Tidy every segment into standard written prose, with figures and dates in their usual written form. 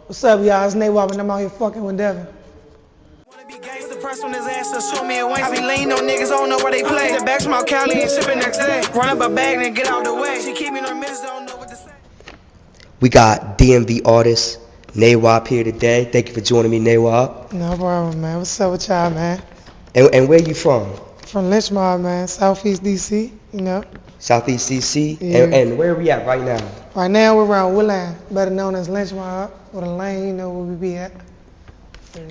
What's up, y'all? It's NayWop and I'm out here fucking with Devin. Wanna be gangster, press on his ass to show me a wing. I be leaning on niggas, I don't know where they play. The back small Cali and shipping next day. Run up a bag and get out the way. She keep me in her minutes, don't know what to say. We got DMV artist NayWop here today. Thank you for joining me, NayWop. No problem, man. What's up with y'all, man? And where you from? From Lynchmont, man. Southeast DC, you know. Southeast DC? Yeah. And where are we at right now? Right now, we're around Woodland, better known as Lynchmont, or the lane, you know where we be at.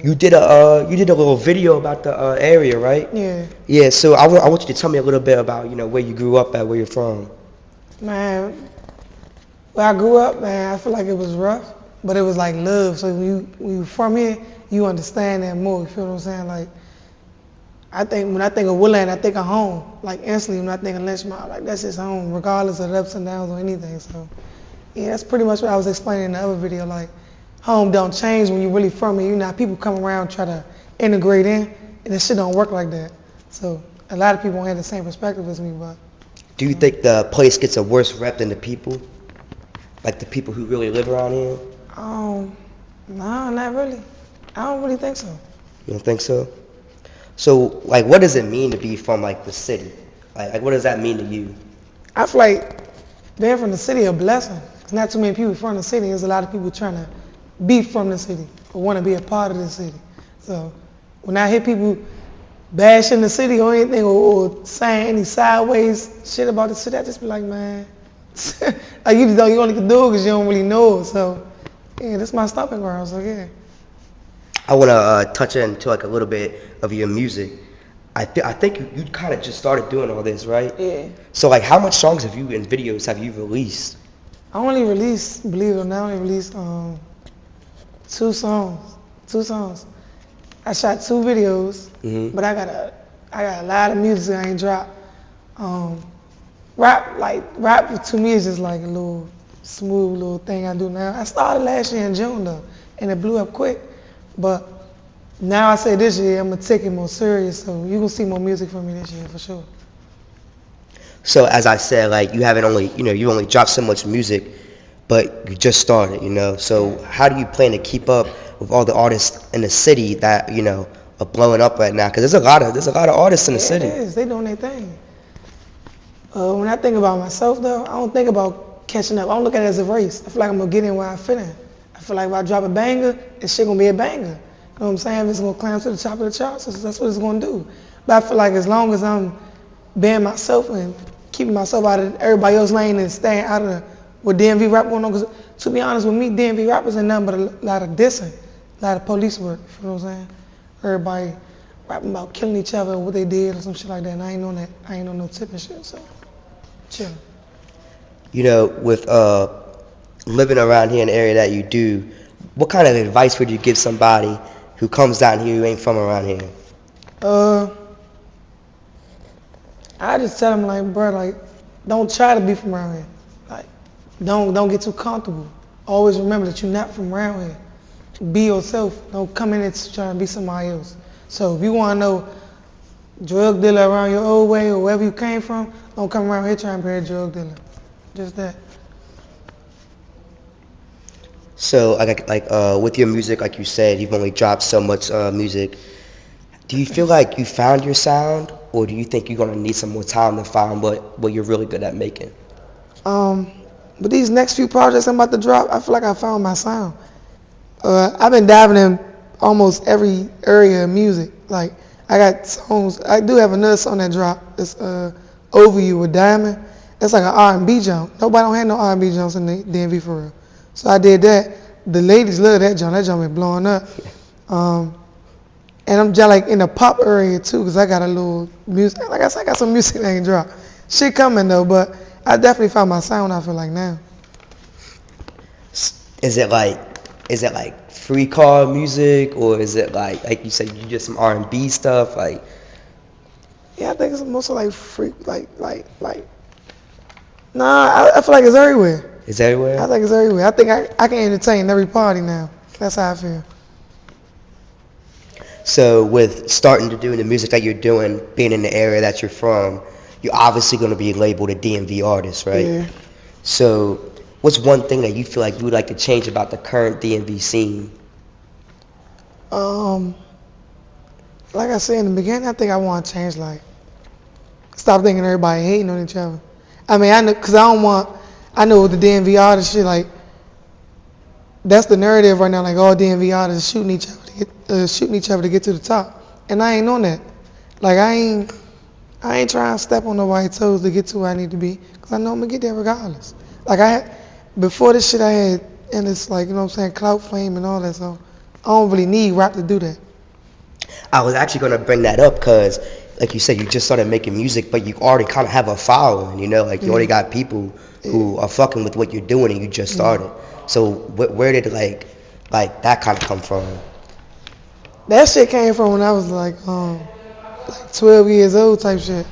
You did a little video about the area, right? Yeah. Yeah. So I want you to tell me a little bit about where you grew up at, where you're from. Man, where I grew up, man, I feel like it was rough, but it was like love. So when you from here, you understand that more. You feel what I'm saying? Like, when I think of Woodland, I think of home. Like instantly when I think of Lynchmont, like that's just home, regardless of the ups and downs or anything. So yeah, that's pretty much what I was explaining in the other video. Like, home don't change when you really from it. You know, people come around try to integrate in, and this shit don't work like that. So a lot of people don't have the same perspective as me, but. Do you think the place gets a worse rep than the people? Like the people who really live around here? No, not really. I don't really think so. You don't think so? So, like, what does it mean to be from, like, the city? Like what does that mean to you? I feel like being from the city is a blessing. There's not too many people from the city. There's a lot of people trying to be from the city or want to be a part of the city. So when I hear people bashing the city or anything or saying any sideways shit about the city, I just be like, man, like you only can do it because you don't really know it. So yeah, that's my stomping ground. So yeah. I want to touch into like a little bit of your music. I think you kind of just started doing all this, right? Yeah. So like, how much songs and videos have you released? I only released, believe it or not, I only released two songs. I shot 2 videos, but I got a lot of music I ain't dropped. Rap to me is just like a little smooth little thing I do now. I started last year in June though, and it blew up quick. But now I say this year I'm gonna take it more serious, so you gonna see more music from me this year for sure. So as I said, like you only dropped so much music, but you just started, So how do you plan to keep up with all the artists in the city that are blowing up right now? Because there's a lot of artists in the city. It is. They doing their thing. When I think about myself though, I don't think about catching up. I don't look at it as a race. I feel like I'm gonna get in where I fit in. I feel like if I drop a banger, this shit gonna be a banger. You know what I'm saying? It's gonna climb to the top of the charts. That's what it's gonna do. But I feel like as long as I'm being myself and keeping myself out of everybody else's lane and staying out of what DMV rap going on, because to be honest with me, DMV rappers ain't nothing but a lot of dissing, a lot of police work. You know what I'm saying? Everybody rapping about killing each other or what they did or some shit like that. And I ain't on that. I ain't on no tipping shit. So chill. With living around here in the area that you do, what kind of advice would you give somebody who comes down here who ain't from around here? I just tell them like, bro, like, don't try to be from around here. Like, don't get too comfortable. Always remember that you're not from around here. Be yourself. Don't come in and try to be somebody else. So if you want to know drug dealer around your old way or wherever you came from, don't come around here trying to be a drug dealer. Just that. So with your music, like you said, you've only dropped so much music. Do you feel like you found your sound, or do you think you're gonna need some more time to find what you're really good at making? But these next few projects I'm about to drop, I feel like I found my sound. I've been diving in almost every area of music. Like, I got songs. I do have another song that dropped. It's Over You with Diamond. That's like an R&B jump. Nobody don't have no R&B jumps in the DMV for real. So I did that. The ladies love that jump. That jump been blowing up. And I'm just like in the pop area too, because I got a little music. Like I said, I got some music that ain't dropped. Shit coming though, but I definitely found my sound. I feel like now. Is it like free car music, or is it like you said, you just some R&B stuff? Like, yeah, I think it's mostly like free, like. Nah, I feel like it's everywhere. It's everywhere? I think it's everywhere. I think I can entertain every party now. That's how I feel. So with starting to do the music that you're doing, being in the area that you're from, you're obviously going to be labeled a DMV artist, right? Yeah. So what's one thing that you feel like you would like to change about the current DMV scene? Like I said in the beginning, I think I want to change, like, stop thinking everybody hating on each other. I mean, I know, because I know with the DMV artists shit, like, that's the narrative right now, like, all DMV artists shooting each other to get to the top. And I ain't on that. Like, I ain't trying to step on nobody's toes to get to where I need to be, because I know I'm going to get there regardless. Like, before this shit I had, and it's like, you know what I'm saying, clout flame and all that, so I don't really need rap to do that. I was actually going to bring that up because, like you said, you just started making music, but you already kind of have a following, you know? Like, you already got people who are fucking with what you're doing and you just started. So where did, like that kind of come from? That shit came from when I was, like 12 years old type shit.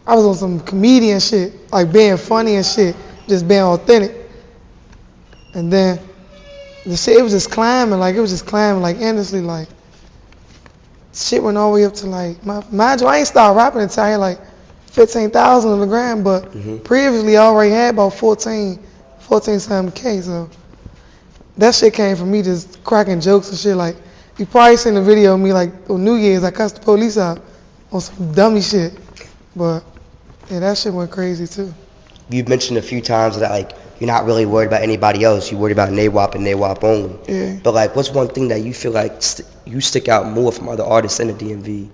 I was on some comedian shit, like being funny and shit, just being authentic. And then the shit, it was just climbing, like endlessly, like. Shit went all the way up to like, mind you, I ain't started rapping until I had like 15,000 on the gram, but previously I already had about 14 something K, so that shit came from me just cracking jokes and shit. Like, you probably seen the video of me like on New Year's, I cussed the police out on some dummy shit, but yeah, that shit went crazy too. You've mentioned a few times that like you're not really worried about anybody else. You're worried about NayWop and NayWop only. Yeah. But like, what's one thing that you feel like you stick out more from other artists in the DMV?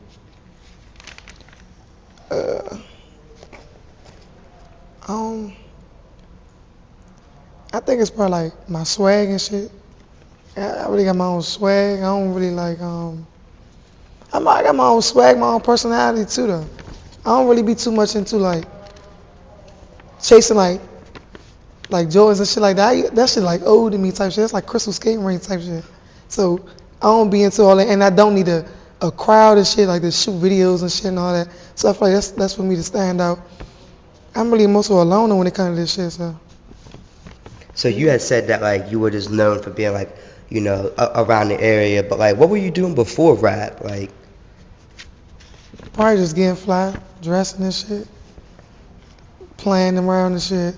I think it's probably like my swag and shit. I really got my own swag. I don't really like I got my own swag, my own personality too though. I don't really be too much into like chasing like Jordans and shit like that. That shit like old to me type shit. That's like crystal skating ring type shit. So I don't be into all that, and I don't need a crowd and shit like to shoot videos and shit and all that. So I feel like that's for me to stand out. I'm really most of a loner when it comes to this shit. So you had said that like you were just known for being like, you know, around the area, but like what were you doing before rap? Like probably just getting fly, dressing and shit, playing around and shit.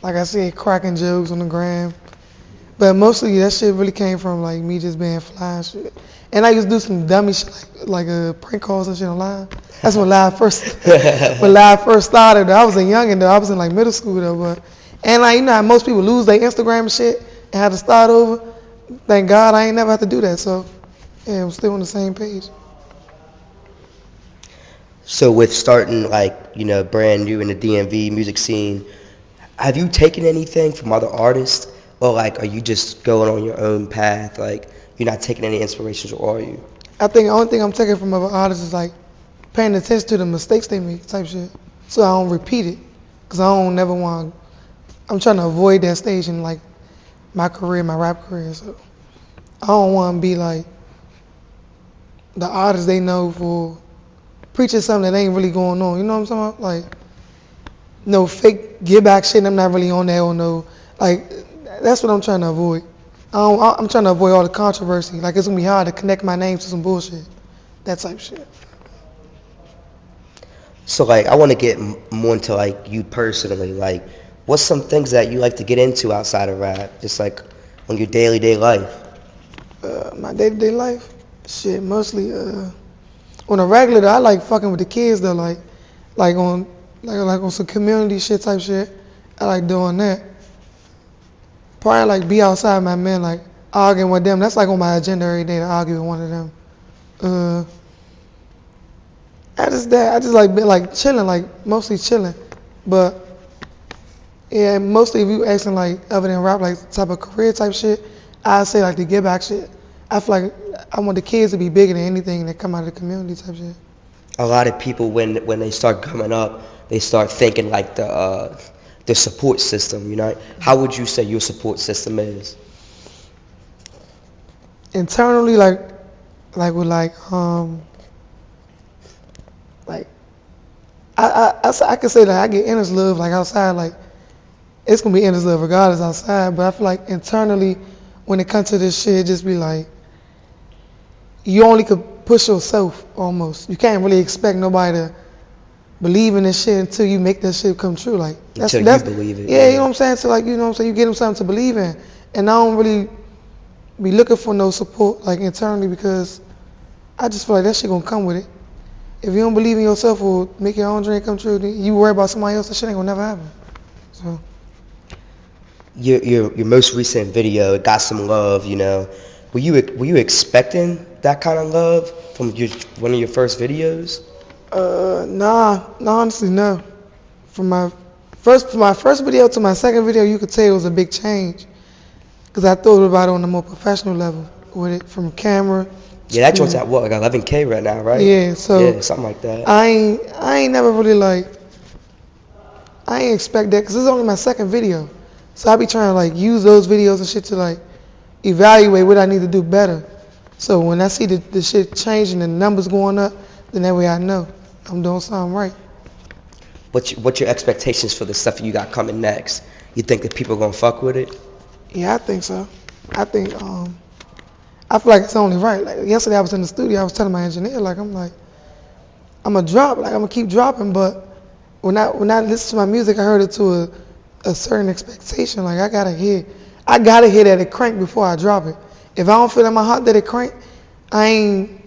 Like I said, cracking jokes on the gram. But mostly that shit really came from like me just being fly and shit. And I used to do some dummy shit like prank calls and shit online. That's when live first started. Though. I was a youngin' though. I was in like middle school though. But and like you know how most people lose their Instagram and shit and have to start over. Thank God I ain't never have to do that. So yeah, I'm still on the same page. So with starting like, you know, brand new in the DMV music scene, have you taken anything from other artists, or like are you just going on your own path? Like you're not taking any inspirations, or are you? I think the only thing I'm taking from other artists is like paying attention to the mistakes they make type shit, so I don't repeat it. Cause I don't never want. I'm trying to avoid that stage in like my career, my rap career. So I don't want to be like the artists they know for preaching something that ain't really going on. You know what I'm talking about? Like no fake give back shit. I'm not really on that or no. Like that's what I'm trying to avoid. I'm trying to avoid all the controversy. Like it's gonna be hard to connect my name to some bullshit. That type of shit. So like I want to get more into like you personally. Like what's some things that you like to get into outside of rap? Just like on your day life. My day-to-day life? Shit, mostly on a regular though, I like fucking with the kids though, like on some community shit type shit. I like doing that. Probably like be outside my men, like arguing with them. That's like on my agenda every day to argue with one of them. I just like been like chilling, like mostly chilling. But yeah, mostly if you asking like other than rap, like type of career type shit, I say like the give back shit. I feel like I want the kids to be bigger than anything that come out of the community type shit. A lot of people when they start coming up, they start thinking like the support system, you know. How would you say your support system is? Internally, like I could say that I get endless love like outside, like it's gonna be endless love regardless outside, but I feel like internally when it comes to this shit, just be like you only could push yourself almost. You can't really expect nobody believe in this shit until you make that shit come true. Like that's Until you believe it. Yeah, you know what I'm saying. So like, you know what I'm saying, you get them something to believe in, and I don't really be looking for no support like internally because I just feel like that shit gonna come with it. If you don't believe in yourself or make your own dream come true, then you worry about somebody else, that shit ain't gonna never happen. So. Your most recent video, it got some love, you know. Were you expecting that kind of love from one of your first videos? Nah, honestly, no. From my first video to my second video, you could tell it was a big change, because I thought about it on a more professional level with it, from camera. Yeah, that joint's at what, like 11K right now, right? Yeah, so yeah, something like that. I ain't never really like, I ain't expect that, because this is only my second video. So I be trying to like use those videos and shit to like evaluate what I need to do better. So when I see the shit changing and the numbers going up, then that way I know I'm doing something right. What's your expectations for the stuff you got coming next? You think that people gonna fuck with it? Yeah, I think so. I think I feel like it's only right. Like yesterday I was in the studio, I was telling my engineer, like I'm gonna drop, like I'm gonna keep dropping, but when I listen to my music, I heard it to a certain expectation. Like I gotta hear that it crank before I drop it. If I don't feel in my heart that it crank, I ain't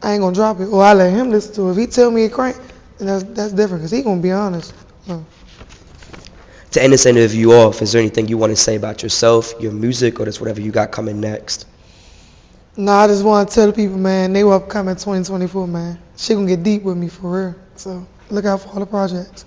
gonna drop it. Or I let him listen to it. If he tell me it crank, then that's different, because he gonna be honest. So. To end this interview off, is there anything you want to say about yourself, your music, or just whatever you got coming next? Nah, I just want to tell the people, man, NayWop coming 2024, man. She gonna get deep with me for real. So look out for all the projects.